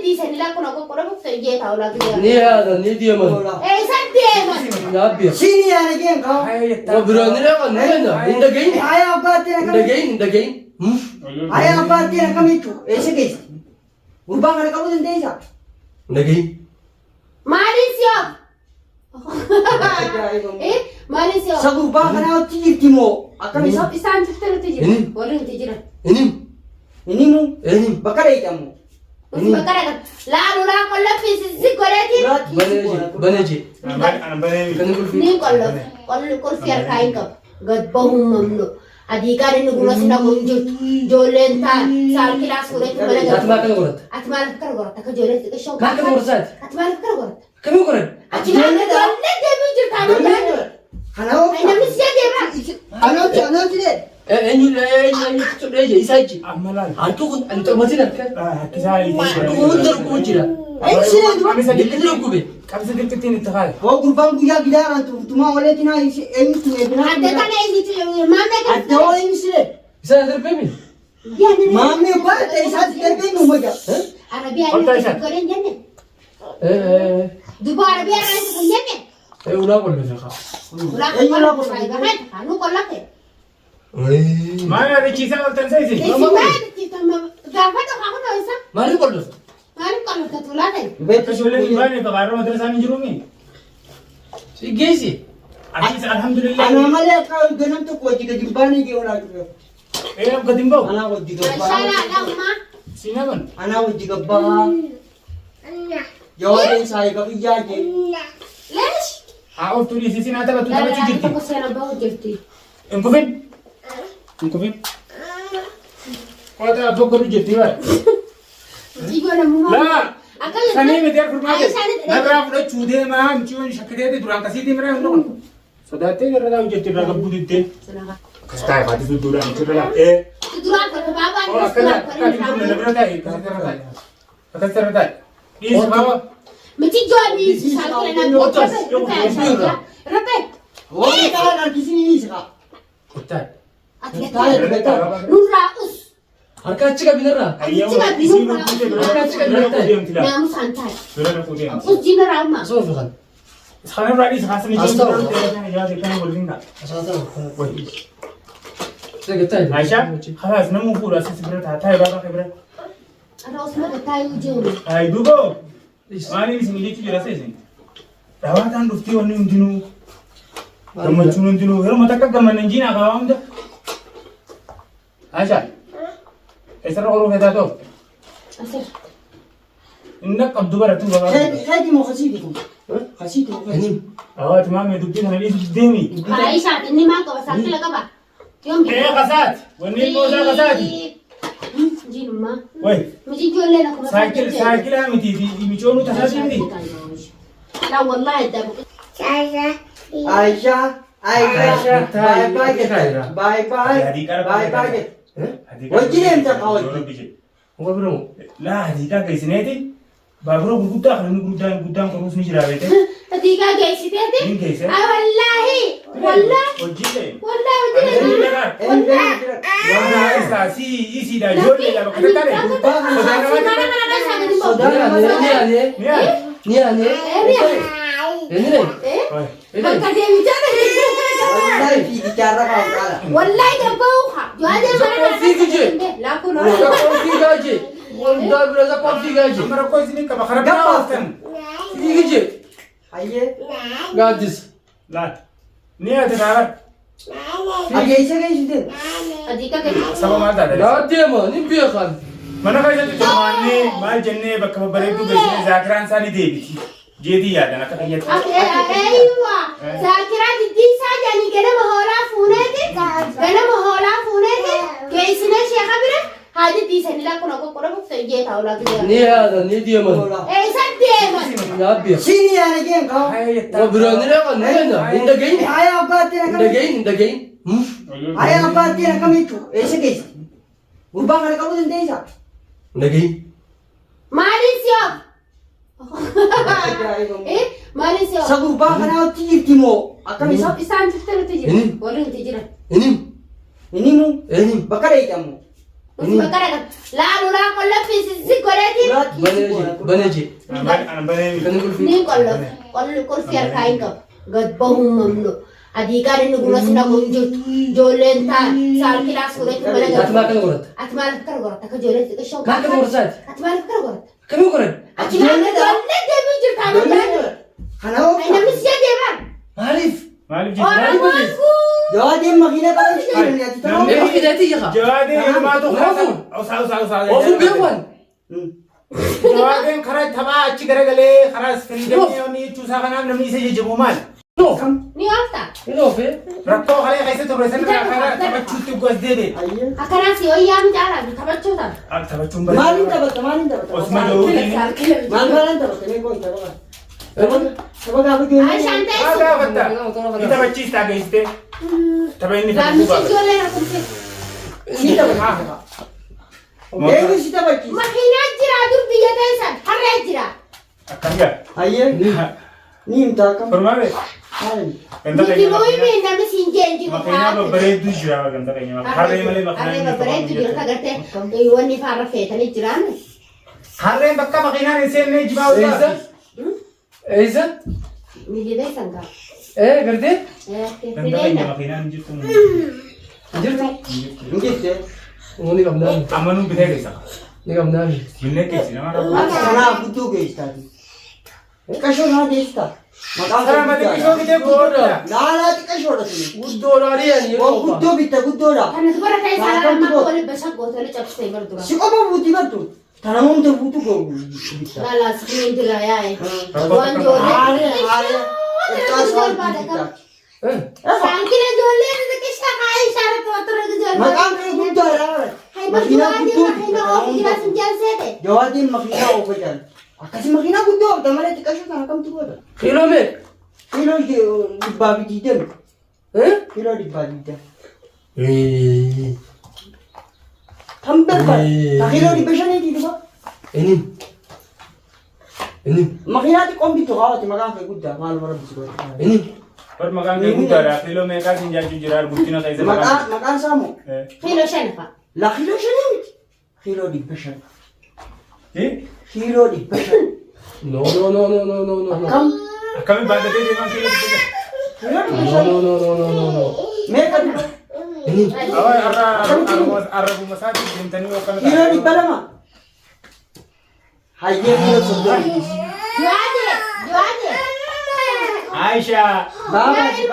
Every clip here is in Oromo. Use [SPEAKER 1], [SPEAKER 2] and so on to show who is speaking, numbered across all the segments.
[SPEAKER 1] دي سنة لا كنا كنا بفتجيت أولاد
[SPEAKER 2] هذا ندي ما
[SPEAKER 1] إيه سنتي
[SPEAKER 2] يا أبي
[SPEAKER 3] شيني أنا جيم كاو
[SPEAKER 2] وبراني لا كنا إنت جاين
[SPEAKER 3] هاي أبغى
[SPEAKER 2] إنت جاين
[SPEAKER 3] هاي أبغى كم يتو إيش كيس وربا كنا كم تنتهي إنت
[SPEAKER 2] جاين
[SPEAKER 1] ماليزيا إيه ماليزيا
[SPEAKER 3] سب وربا كنا تيجي تيمو أكمل
[SPEAKER 1] إسحاق إسحاق تفتح تجي ولا تجي
[SPEAKER 2] إني
[SPEAKER 3] مو بكرة يتامو
[SPEAKER 1] بس بكرة لا كله في سيكوريتي
[SPEAKER 2] بنجي
[SPEAKER 4] أنا بني
[SPEAKER 1] نين كل في الكاين كب قد بهم ممنوع أدي كان نقول سنا موجود جولين تان سال كلاس كورة كمانا
[SPEAKER 2] أتما كنا قرط
[SPEAKER 1] أتما كنا قرط تك جولين كشون
[SPEAKER 2] ما كنا قرصات
[SPEAKER 1] أتما كنا قرط
[SPEAKER 2] كم قرط
[SPEAKER 1] أتما جولين ده بيجي كانوا جانو
[SPEAKER 3] أنا هو
[SPEAKER 1] أنا مش جاي
[SPEAKER 3] أنا تري
[SPEAKER 2] أني تريجي يسايجي
[SPEAKER 4] أمالان
[SPEAKER 2] أنت ما تنام كان
[SPEAKER 4] كسائي
[SPEAKER 2] أنت ركوب جرا اللي ركوب
[SPEAKER 4] كم سنة كتير نتخيل
[SPEAKER 3] هو قربان بيا كده أنت تما ولا تنا إيش إيش تنا
[SPEAKER 1] حتى كان يجي ما ما
[SPEAKER 3] أنت هو إيش
[SPEAKER 2] يسافر بمين
[SPEAKER 1] يعني
[SPEAKER 3] ما مي قال تيسات تربين ومجا
[SPEAKER 1] عربي أنا سيكورين جنة دبي عربي أنا سيكورين جنة
[SPEAKER 2] ولا أقول لك
[SPEAKER 1] ولا كل شيء كمان أنا أقول لك
[SPEAKER 4] ما أنا كيسة ولا تنسى
[SPEAKER 1] إيه ما تيجي قافة تخافون ويسا
[SPEAKER 2] ما نقول له
[SPEAKER 1] ما نقول لك تطلعين
[SPEAKER 3] بيت
[SPEAKER 4] شو اللي يبغى كبار مدرسة من جرومي
[SPEAKER 2] جيسي
[SPEAKER 4] أكيد الحمد لله
[SPEAKER 3] أنا ما لي أكاد جنم تقوى جيك جباني جي ولا كده
[SPEAKER 4] إيه أنا قديم بو
[SPEAKER 3] أنا ودي
[SPEAKER 1] ما شاء الله
[SPEAKER 3] جبا
[SPEAKER 1] لهما
[SPEAKER 4] سينامن
[SPEAKER 3] أنا ودي جبا جواري ساي كفي جاجي
[SPEAKER 1] ليش؟
[SPEAKER 4] أعوف تولي سيسين هذا بتو
[SPEAKER 1] لا
[SPEAKER 4] تبى
[SPEAKER 1] لا
[SPEAKER 4] تجيبتي
[SPEAKER 1] أنا بس أنا بوجبتي
[SPEAKER 4] إنكو فين وهذا بقول جبتي بقى
[SPEAKER 1] جيبوا أنا مو
[SPEAKER 4] لا
[SPEAKER 1] أكل
[SPEAKER 4] سنين مدير فرماجة
[SPEAKER 1] أي سنة
[SPEAKER 4] نبرة فلو تشودة ما مشيون شكله ده دوران كسيتي مرة هندون سوداتي كرنا وجبتي رجع بوديتي كستاي بعد في دوران كرنا إيه
[SPEAKER 1] تدران كبابا
[SPEAKER 4] أو كذا كذا نبرة ده كذا ده إيش بابا
[SPEAKER 1] متي جوني سالك أنا ربي
[SPEAKER 3] هو كده أنا كيسني نيسها
[SPEAKER 2] كتار
[SPEAKER 1] نورا أس
[SPEAKER 2] harka cika binara
[SPEAKER 1] نامو سانتاي أس جينا راما
[SPEAKER 2] so fi khan
[SPEAKER 4] خلينا نراجع خاصة نجيب
[SPEAKER 2] سكتاي
[SPEAKER 4] عايشة خلاص نمو فول أساس برا تاي بابا خبرة
[SPEAKER 1] أنا أسمع كتاي وجوني
[SPEAKER 4] أي دوبو ما نيجي سنجي تيجي راسين راوات عن رفتي ونيم جنو كم تشونن جنو هرم تكا كم نجينا كلام ده عايشة إيش رأوا هذا تو
[SPEAKER 1] أسر
[SPEAKER 4] إنك قد دوبارة تو بابا
[SPEAKER 3] هذه مو خسيتكم خسيتكم
[SPEAKER 4] أوه تمام يدوبين أنا ليش ديمي
[SPEAKER 1] عايشة إني ما كبر سالك لك بقى يوم
[SPEAKER 4] إيه قصات ونيم موزا قصاتي
[SPEAKER 1] جينو ما
[SPEAKER 4] وين
[SPEAKER 1] مجي جول لنا كم
[SPEAKER 4] سايكل هم تيجي يمشونوا تحاسين دي
[SPEAKER 1] لا والله الدم
[SPEAKER 3] عايشة باي باي باي باي وجيني أنت قوي
[SPEAKER 2] هو برو
[SPEAKER 4] لا هذيك كيسنيتي بابرو بقطع خلينا قدام كروس نيجي رابطة
[SPEAKER 1] هديك جايسي تهدي
[SPEAKER 4] مين كيسة
[SPEAKER 1] والله
[SPEAKER 4] وجيلي
[SPEAKER 1] والله
[SPEAKER 4] وانا سي دا جولي لا بكتة
[SPEAKER 1] والله جنبوها
[SPEAKER 4] مرة كويس إنك بخرب ناوستن لا نيا ترى سبا ما داري mana kaya tu jamane mal jenne bakka bareedu besne zakran sani deebiti jeedi yaadana ka kaya
[SPEAKER 1] ايوه ذاكرة دي ساجاني كده مهولا فونتي كده مهولا فونتي كيسنا شيء خبره هذه دي سنة لا كنا كنا بفتجيت أولاد إيه سديما
[SPEAKER 3] شيني أنا جيم كاو هاي أبغى تيرا كم يتو إيش كيس وربا كنا كم تنتهي
[SPEAKER 1] ماليزيا إيه ماليزيا
[SPEAKER 3] سب وربا كنا تيجي تيمو أكمل
[SPEAKER 1] سب إسان تفتح تجرا ولا تجرا
[SPEAKER 3] ini mu bakar itu kamu
[SPEAKER 1] Usuma karagat. Laa kolla fisi koreti.
[SPEAKER 2] Baneji.
[SPEAKER 4] Ana banee.
[SPEAKER 2] Kan kulfi.
[SPEAKER 1] Ni kol fiar kain kap. Gad bahum mamlo. Adhikari nu guna sina munju. Jolen ta sal kilas koreti balaga.
[SPEAKER 2] Atma kan gorat.
[SPEAKER 1] Atmal kar gorat. Ka jolen ka shok.
[SPEAKER 2] Kan kan gorat.
[SPEAKER 1] Atmal kar gorat.
[SPEAKER 2] Kami gorat.
[SPEAKER 1] Atmal jolen devi jutama.
[SPEAKER 3] Hana o.
[SPEAKER 1] Ay namis ya devan.
[SPEAKER 2] Arif.
[SPEAKER 4] Maalif jiru.
[SPEAKER 1] Orang aku.
[SPEAKER 3] Jawadim makina ka lang siya.
[SPEAKER 2] Eh bakit dati ya?
[SPEAKER 4] Jawaade ilmaatu
[SPEAKER 2] Maafu.
[SPEAKER 4] usaa.
[SPEAKER 2] Ofu bewan.
[SPEAKER 4] Jawaadeen karaa taphaa achi garagalee karaa iskiriidamni chuusaa kanaaf namni isa jajjabu maal?
[SPEAKER 2] No.
[SPEAKER 1] Ni afta.
[SPEAKER 2] Ini ofe.
[SPEAKER 4] Rakkoo kalee keessa turre sana karaa taphachuutti goos deebi'e.
[SPEAKER 1] Akana si oyam jara tabachuta.
[SPEAKER 4] Taphachuun
[SPEAKER 3] Maalin taphata maalin taphata.
[SPEAKER 4] Osuma Daawutiin.
[SPEAKER 3] Maal maalan taphata mee koo taphata. Tapha gaafa
[SPEAKER 1] Ay
[SPEAKER 3] joollee.
[SPEAKER 1] shante.
[SPEAKER 4] Maa gaafatta? Ni taphachiistaa geessite. Tapha inni
[SPEAKER 1] Gamsi
[SPEAKER 4] taphachuu baafata.
[SPEAKER 1] jolen aku se.
[SPEAKER 3] Si taphata. Eenyu si taphachiisa.
[SPEAKER 1] Makina jira dur biya taisan. Harre jira.
[SPEAKER 4] Akkam gaa?
[SPEAKER 3] Ayyee ni himta akkam.
[SPEAKER 4] Furmaale?
[SPEAKER 3] Maalin.
[SPEAKER 4] Ganda
[SPEAKER 1] Miti
[SPEAKER 4] keenya
[SPEAKER 1] moi
[SPEAKER 4] makiinaa.
[SPEAKER 1] me nami sinjenji ko.
[SPEAKER 4] Makiinaa babbareedduu jira ganda keenya. Harree malee makiinaa
[SPEAKER 1] Harre
[SPEAKER 4] inni
[SPEAKER 1] babbareedu jira kagarte. Wani farra fetani jiran.
[SPEAKER 4] Harreen bakka makiinaan hin seenne jimaa
[SPEAKER 2] Eiza.
[SPEAKER 4] ulfaati.
[SPEAKER 2] Eiza.
[SPEAKER 1] Mili dai sanga.
[SPEAKER 2] Garde.
[SPEAKER 4] Ganda keenya makiinaan hin jirtu.
[SPEAKER 2] Jirti.
[SPEAKER 3] Injifte.
[SPEAKER 2] Ni kamnami.
[SPEAKER 4] Amma nuun bitee keessa.
[SPEAKER 2] Ni kamnami.
[SPEAKER 4] Binnee keessi nama dhabu.
[SPEAKER 3] Kanaaf guddoo geessistaati. Xiqqashoo naa geessita. Maqaan
[SPEAKER 4] Karaa malee bishoo bitee guddoodha.
[SPEAKER 3] Laalaa xiqqashoodha tuni.
[SPEAKER 2] Guddoo laaliyan
[SPEAKER 3] Waa guddoo bitta guddoodha.
[SPEAKER 1] Kana dubara taisan amma ko le basa ko tole chapse bardura.
[SPEAKER 3] Si qofa buutii bartu. Kana humna buutu goo bitta.
[SPEAKER 1] La la screen jira yae.
[SPEAKER 4] Wan
[SPEAKER 3] Haare haare. Xiqqaas waan bitta.
[SPEAKER 1] Sankile jolle ne kishka kai shara to tora jolle.
[SPEAKER 3] Maqaan kee guddoodha.
[SPEAKER 1] Hai makiinaa ofii sinjaan seete.
[SPEAKER 3] Jawaadiin makiinaa ofa jaan. Akkasii makiinaa guddoo qabda malee xiqqashoo kana kamtu godha.
[SPEAKER 2] Kilomeet.
[SPEAKER 3] Kiiloo dhibbaa fi diidami. Kiiloo dhibbaa diidami. Kan barbaada. Ka kiiloo dhibba shaniitii dhufa.
[SPEAKER 2] Enin.
[SPEAKER 3] Makiinaa xiqqoon bittu kaawwate maqaan kee guddaa maal bara bisu godha.
[SPEAKER 2] Enin.
[SPEAKER 4] Bar maqaan kee guddaadha. Kiiloo meeqaa siin jaajuu jira guddina keessa
[SPEAKER 3] Maqaan isaa moo?
[SPEAKER 1] Kilo shan fa.
[SPEAKER 3] La kiiloo shanii miti. Kiiloo dhibba shan.
[SPEAKER 4] Eh?
[SPEAKER 3] Kiiloo dhibba shan.
[SPEAKER 2] No.
[SPEAKER 3] Akkam?
[SPEAKER 4] Akkamiin baadhatee deeman kiiloo dhibba
[SPEAKER 3] Kiiloo dhibba shan.
[SPEAKER 2] No.
[SPEAKER 3] Meeqa dhufa?
[SPEAKER 2] Enin.
[SPEAKER 4] arrabuma isaatti deemtanii yookaan
[SPEAKER 3] Kiiloo dhibba lama. Hayyee kiiloo soddomii.
[SPEAKER 1] Juade.
[SPEAKER 4] Aisha.
[SPEAKER 3] Baabaaji.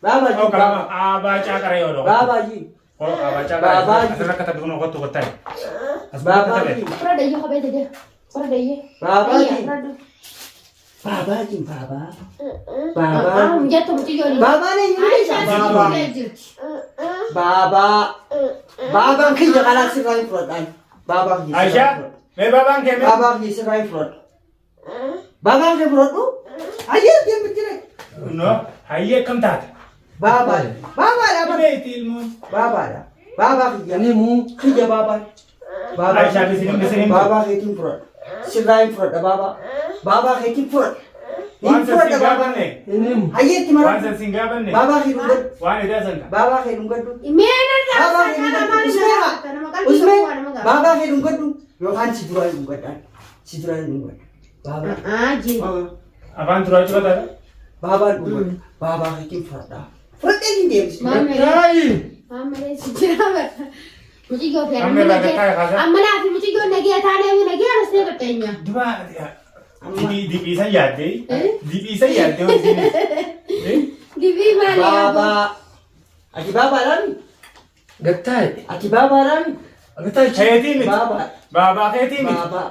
[SPEAKER 3] Baabaaji.
[SPEAKER 4] Oh kalama abacaa qara yoo
[SPEAKER 3] Baabaaji.
[SPEAKER 4] Oh abacaa qara. Asirra akka taphatu kun kottu kottaa'e. As
[SPEAKER 3] Baabaaji.
[SPEAKER 1] Ora dayo kabay dede. Ora dayo.
[SPEAKER 3] Baabaaji.
[SPEAKER 1] Ora.
[SPEAKER 3] Baabaaji. Baabaa.
[SPEAKER 1] Ah,
[SPEAKER 3] Baabaaji.
[SPEAKER 1] mujatto muti joli.
[SPEAKER 3] Baabaan eenyu
[SPEAKER 1] Aisha
[SPEAKER 3] Baabaa. Baabaa. Baabaan kiyya kalaa sirraa hin fudhadhaan. Baabaan kiyya.
[SPEAKER 4] Aisha. Mee baabaan kee mee?
[SPEAKER 3] Baabaan kiyya sirraa hin fudhadhu. Baabaan kee fudhadhu. Hayyee deemu jira.
[SPEAKER 4] No. Hayyee akkam taate?
[SPEAKER 3] Baabaadha. Baabaadha.
[SPEAKER 4] Beeti ilmuun.
[SPEAKER 3] Baabaadha. Baabaa kiyya.
[SPEAKER 2] Ani mu.
[SPEAKER 3] Kiyya baabaa.
[SPEAKER 4] Aisha bisirin.
[SPEAKER 3] Baabaa keetiin fudhadhu. Sirraa hin fudhadha baabaa. Baabaa keetiin fudhadhu.
[SPEAKER 4] Waan
[SPEAKER 3] Hin
[SPEAKER 4] san
[SPEAKER 3] fudhadha
[SPEAKER 4] siin
[SPEAKER 3] baabaa.
[SPEAKER 4] gaafanne.
[SPEAKER 2] Enin.
[SPEAKER 3] Hayyeetti
[SPEAKER 4] Waan
[SPEAKER 3] mara.
[SPEAKER 4] san siin gaafanne.
[SPEAKER 3] Baabaa kee dhungadhu.
[SPEAKER 4] Waan edaa san ka.
[SPEAKER 3] Baabaa kee dhungadhu.
[SPEAKER 1] Imena
[SPEAKER 3] Baabaa kee dhungadhu. Usmee baabaa kee dhungadhu yookaan si duraa hin dhungadhaan. Si duraa hin dhungadhu. Baabaa.
[SPEAKER 1] Ah, ji.
[SPEAKER 4] Afaan turaa jira taate.
[SPEAKER 3] Baabaan dhungadhu. Baabaa keetiin fudhadhaa. Fudhadhee hin deebisu.
[SPEAKER 1] Mame.
[SPEAKER 2] Kai.
[SPEAKER 1] Mame si jira. Muti go pe.
[SPEAKER 4] Amma la ka kaasa.
[SPEAKER 1] Amma na fi muti go nagi atane mi nagi arasne katenya.
[SPEAKER 4] Duba dibiisan yaaddee. Dibiisan yaaddee hojiin.
[SPEAKER 1] Dibi mali.
[SPEAKER 3] Baabaa. Ati baabaadhaami?
[SPEAKER 2] Gattai.
[SPEAKER 3] Ati baabaadhaami?
[SPEAKER 2] Gattai.
[SPEAKER 4] Keetii miti.
[SPEAKER 3] Baabaa.
[SPEAKER 4] Baabaa keetii miti.
[SPEAKER 3] Baabaa.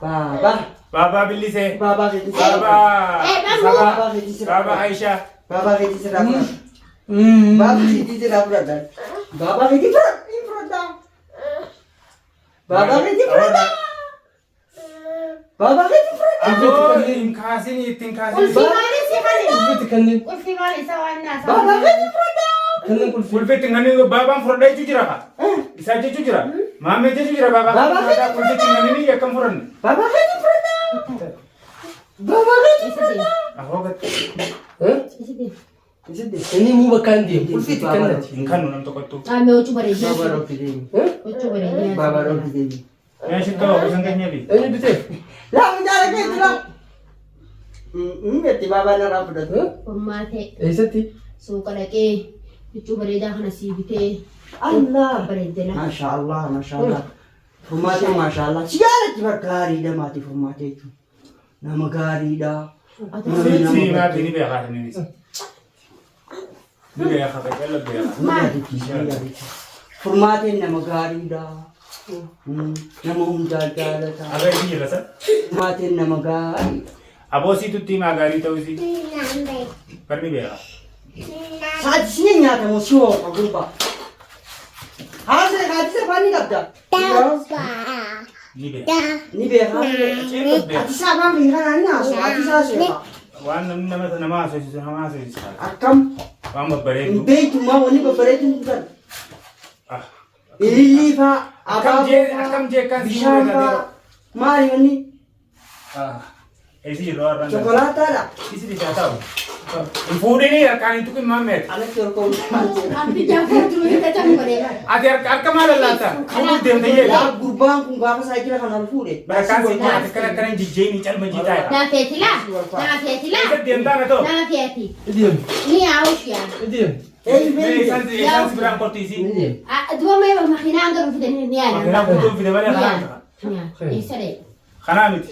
[SPEAKER 3] Baabaa.
[SPEAKER 4] Baabaa billisee.
[SPEAKER 3] Baabaa keetiin
[SPEAKER 4] Baabaa.
[SPEAKER 3] Baabaa keetiin sirraa
[SPEAKER 4] Baabaa Aisha.
[SPEAKER 3] Baabaa keetiin sirraa fudhadha. Baabaa keetiin sirraa fudhadha. Baabaa keetiin fudhadha. Baabaa keetiin fudhadha. Baabaa keetiin fudhadha.
[SPEAKER 4] Aboo hin kaasin ittiin kaasin.
[SPEAKER 1] Ulfi mali si mali.
[SPEAKER 2] Ulfiti kannin.
[SPEAKER 1] Ulfi mali sawanna.
[SPEAKER 3] Baabaa keetiin fudhadha.
[SPEAKER 2] Kannin ulfi.
[SPEAKER 4] Ulfeetti ngani baabaan fudhadhaa jechuu jira ka. Isaa jechuu jira. Maammee jechuu jira baabaa.
[SPEAKER 3] Baabaa
[SPEAKER 4] Ulfeetti ngani akkam fudhanne.
[SPEAKER 3] Baabaa keetiin fudhadha. Baabaa keetiin fudhadha.
[SPEAKER 4] Ahoo gatte.
[SPEAKER 2] Eh?
[SPEAKER 1] Isi
[SPEAKER 2] Ini mu bakkan dia. Ulfit kan.
[SPEAKER 4] Kan nunam tokkottu.
[SPEAKER 1] Ame ochu bareedaa.
[SPEAKER 3] Baba Rofi deemi.
[SPEAKER 1] Ochu bareedaa.
[SPEAKER 3] Baba Rofi deemi.
[SPEAKER 4] Yaa shikka ofisan keenya bi.
[SPEAKER 2] Ini bite.
[SPEAKER 3] Laa minjaala kee jira. Itti baabaa narraa fudhatu.
[SPEAKER 1] Furmaate
[SPEAKER 2] Eessatti?
[SPEAKER 1] suuqa dhaqee ochu bareedaa kana sii bitee
[SPEAKER 3] Allah.
[SPEAKER 1] bareedina.
[SPEAKER 3] Maashaallah maashaallah. Furmaatee maashaallah. Si jaalatti bakka gaariidha maatii furmaatee jechuun. Nama gaariidha.
[SPEAKER 4] Si maa fi ni beekaa ni isa. Ni beekaa ka jalla beekaa.
[SPEAKER 3] Furmaateen nama gaariidha. Nama hundaa jaalata.
[SPEAKER 4] Aga isi jira sa.
[SPEAKER 3] Furmaateen nama gaariidha.
[SPEAKER 4] Aboosii tutti maa gaarii ta'uu isi. Bar ni beekaa.
[SPEAKER 3] Saati si nyaatamu si hooqa gurbaa. Haati afaan ni qabda.
[SPEAKER 4] Ni beekaa.
[SPEAKER 3] Ni beekaa.
[SPEAKER 4] Ceetos beekaa.
[SPEAKER 3] Ati isaa afaan beekaa naan naasu. Ati isaa seeqa.
[SPEAKER 4] Waan namni nama haasofsiisu.
[SPEAKER 3] Akkam
[SPEAKER 4] Waan babbareedu.
[SPEAKER 3] hin beektummaa wanni babbareedu hin jiran.
[SPEAKER 4] Ah.
[SPEAKER 3] Ilillii faa.
[SPEAKER 4] Akkam jeekan si
[SPEAKER 3] Bishaan faa. Maali wanni?
[SPEAKER 4] Ah. Isi jiruu arraan.
[SPEAKER 3] Chokolaataadha.
[SPEAKER 4] Isi isaa ta'u. Fuudhini harkaan hin tuqin maammeet.
[SPEAKER 3] Anatti ol ka'uu dandeenya.
[SPEAKER 1] Abbi jaafuu jiru hin tajaajila bareedaa.
[SPEAKER 4] Ati harka maal laata? Fuudhuu deemte yeedha.
[SPEAKER 3] Yaa gurbaan kun gaafa saayikila kanaan fuudhe.
[SPEAKER 4] Barakaan si nyaate kana jijjeeni calma jiitaa.
[SPEAKER 1] Naafeetila. Naafeetila.
[SPEAKER 4] Isa deemtaa na ta'u.
[SPEAKER 1] Naafeeti.
[SPEAKER 2] Idiom.
[SPEAKER 1] Ni haawushi yaa.
[SPEAKER 2] Idiom.
[SPEAKER 4] Isaan si biraan kortiisi.
[SPEAKER 2] Idiom.
[SPEAKER 1] Duba mee makiinaa hanga dhufu ni yaada.
[SPEAKER 4] Makiinaa guutuun fide malee kanaan ta'a.
[SPEAKER 1] Eessa dee?
[SPEAKER 4] Kanaa miti.